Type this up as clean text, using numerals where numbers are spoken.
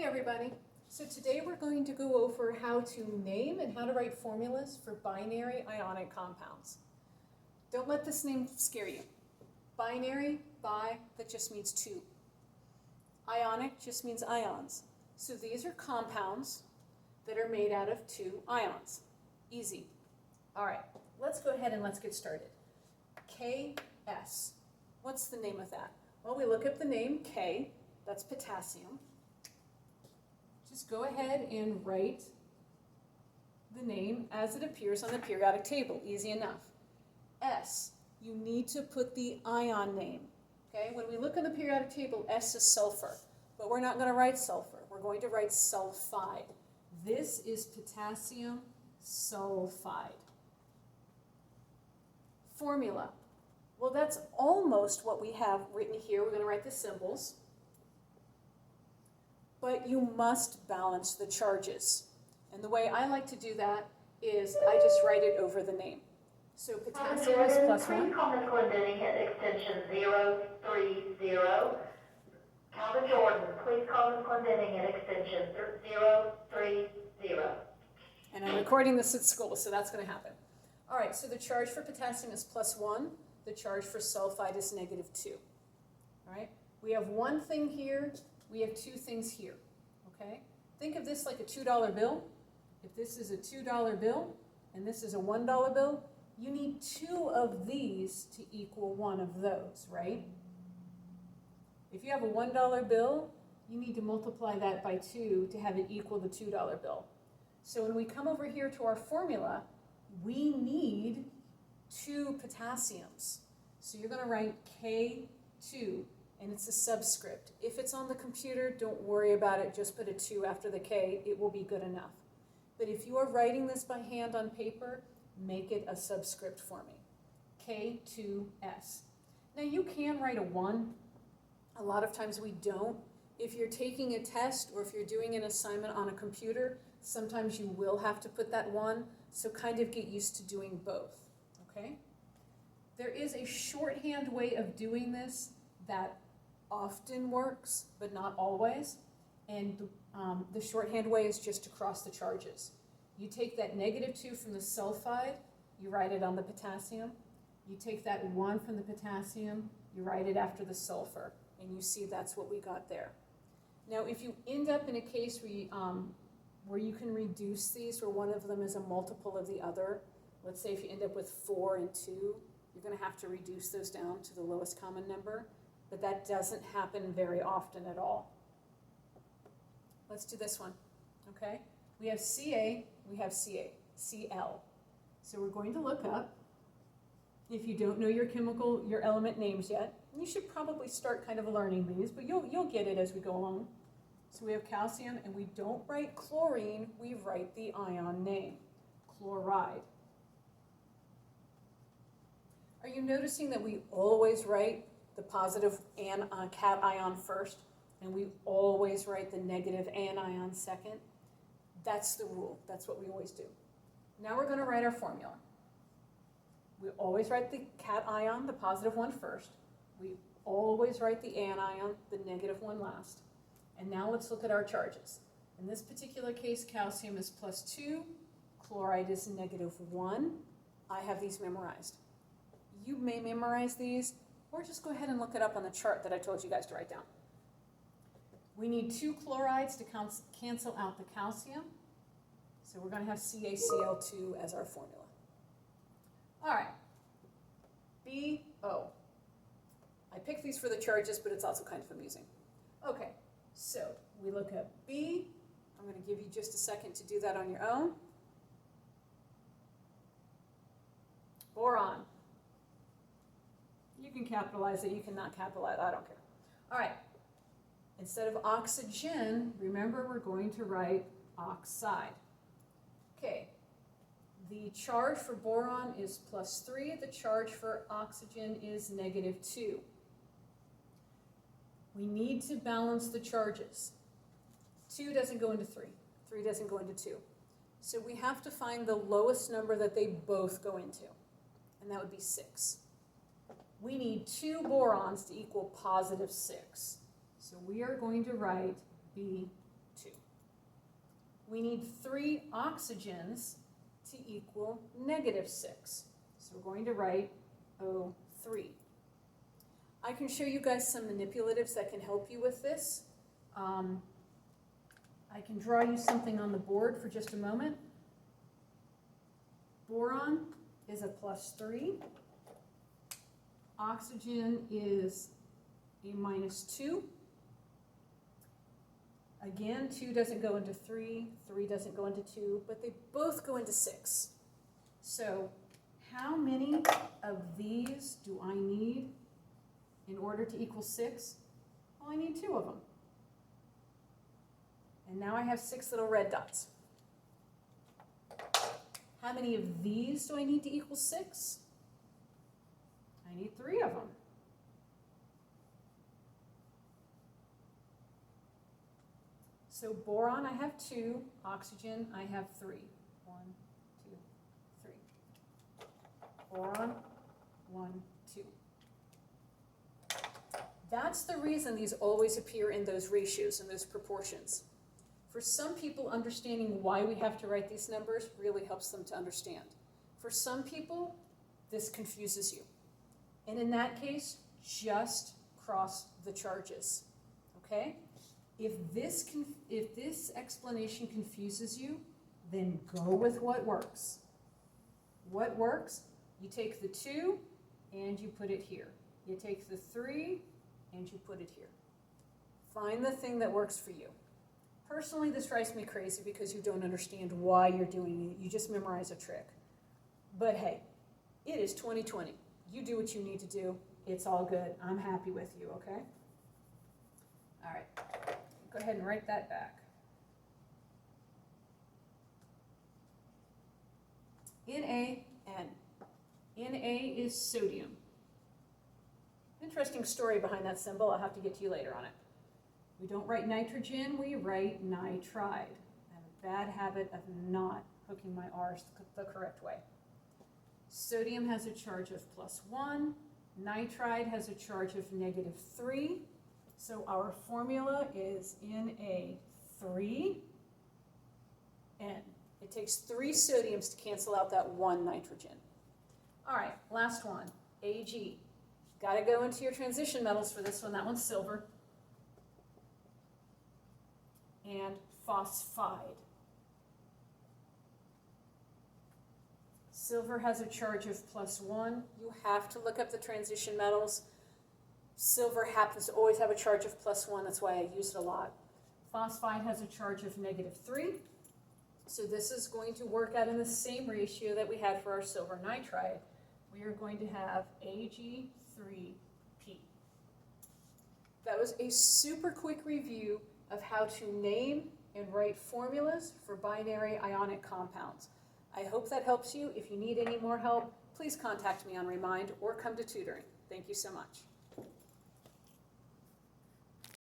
Hey everybody. So today we're going to go over how to name and how to write formulas for binary ionic compounds. Don't let this name scare you. Binary, bi, that just means two. Ionic just means ions. So these are compounds that are made out of two ions. Easy. All right, let's go ahead and let's get started. Ks. What's the name of that? Well, we look up the name K, that's potassium. Just go ahead and write the name as it appears on the periodic table. Easy enough. S, you need to put the ion name. Okay, when we look on the periodic table, S is sulfur, but we're not going to write sulfur. We're going to write sulfide. This is potassium sulfide. Formula. Well, that's almost what we have written here. We're going to write the symbols. But you must balance the charges. And the way I like to do that is I just write it over the name. So potassium is plus 1. Please call Ms. Glendinning at extension 030. Calvin Jordan, please call Ms. Glendinning at extension 030. And I'm recording this at school, so that's going to happen. All right, so the charge for potassium is plus 1. The charge for sulfide is negative 2. All right, we have one thing here. We have two things here, okay? Think of this like a $2 bill. If this is a $2 bill and this is a $1 bill, you need two of these to equal one of those, right? If you have a $1 bill, you need to multiply that by 2 to have it equal the $2 bill. So when we come over here to our formula, we need two potassiums. So you're going to write K2. And it's a subscript. If it's on the computer, don't worry about it. Just put a 2 after the K. It will be good enough. But if you are writing this by hand on paper, make it a subscript for me. K2S. Now you can write a 1. A lot of times we don't. If you're taking a test or if you're doing an assignment on a computer, sometimes you will have to put that 1. So kind of get used to doing both. Okay? There is a shorthand way of doing this that often works, but not always. And the shorthand way is just to cross the charges. You take that negative 2 from the sulfide, you write it on the potassium. You take that 1 from the potassium, you write it after the sulfur. And you see that's what we got there. Now, if you end up in a case where you can reduce these, where one of them is a multiple of the other, let's say if you end up with 4 and 2, you're going to have to reduce those down to the lowest common number. But that doesn't happen very often at all. Let's do this one, okay? We have Ca, we have Cl. So we're going to look up, if you don't know your element names yet, you should probably start kind of learning these, but you'll get it as we go along. So we have calcium, and we don't write chlorine, we write the ion name, chloride. Are you noticing that we always write the positive cation first, and we always write the negative anion second? That's the rule. That's what we always do. Now we're going to write our formula. We always write the cation, the positive one, first. We always write the anion, the negative one, last. And now let's look at our charges. In this particular case, calcium is plus 2, chloride is negative 1. I have these memorized. You may memorize these, or just go ahead and look it up on the chart that I told you guys to write down. We need 2 chlorides to cancel out the calcium. So we're going to have CaCl2 as our formula. All right, BO. I picked these for the charges, but it's also kind of amusing. Okay, so we look at B. I'm going to give you just a second to do that on your own. Boron. You can capitalize it, you cannot capitalize it, I don't care. All right, instead of oxygen, remember we're going to write oxide. Okay, the charge for boron is plus 3, the charge for oxygen is negative 2. We need to balance the charges. 2 doesn't go into 3, 3 doesn't go into 2. So we have to find the lowest number that they both go into, and that would be 6. We need 2 borons to equal positive 6. So we are going to write B2. we need 3 oxygens to equal -6. So we're going to write O3. I can show you guys some manipulatives that can help you with this. I can draw you something on the board for just a moment. Boron is a +3. Oxygen is a -2. Again, 2 doesn't go into 3, 3 doesn't go into 2, but they both go into 6. So how many of these do I need in order to equal 6? Well, I need 2 of them. And now I have 6 little red dots. How many of these do I need to equal 6? I need 3 of them. So boron, I have 2. Oxygen, I have 3. 1, 2, 3. Boron, 1, 2. That's the reason these always appear in those ratios and those proportions. For some people, understanding why we have to write these numbers really helps them to understand. For some people, this confuses you. And in that case, just cross the charges, okay? If this explanation confuses you, then go with what works. What works? You take the 2 and you put it here. You take the 3 and you put it here. Find the thing that works for you. Personally, this drives me crazy because you don't understand why you're doing it. You just memorize a trick. But hey, it is 2020. You do what you need to do. It's all good. I'm happy with you, okay? All right. Go ahead and write that back. NaN. Na is sodium. Interesting story behind that symbol. I'll have to get to you later on it. We don't write nitrogen, we write nitride. I have a bad habit of not hooking my R's the correct way. Sodium has a charge of +1. Nitride has a charge of -3. So our formula is Na3N. It takes 3 sodiums to cancel out that 1 nitrogen. All right, last one, Ag. Got to go into your transition metals for this one. That one's silver. And phosphide. Silver has a charge of +1. You have to look up the transition metals. Silver happens to always have a charge of +1. That's why I use it a lot. Phosphide has a charge of -3. So this is going to work out in the same ratio that we had for our silver nitride. We are going to have Ag3P. That was a super quick review of how to name and write formulas for binary ionic compounds. I hope that helps you. If you need any more help, please contact me on Remind or come to tutoring. Thank you so much.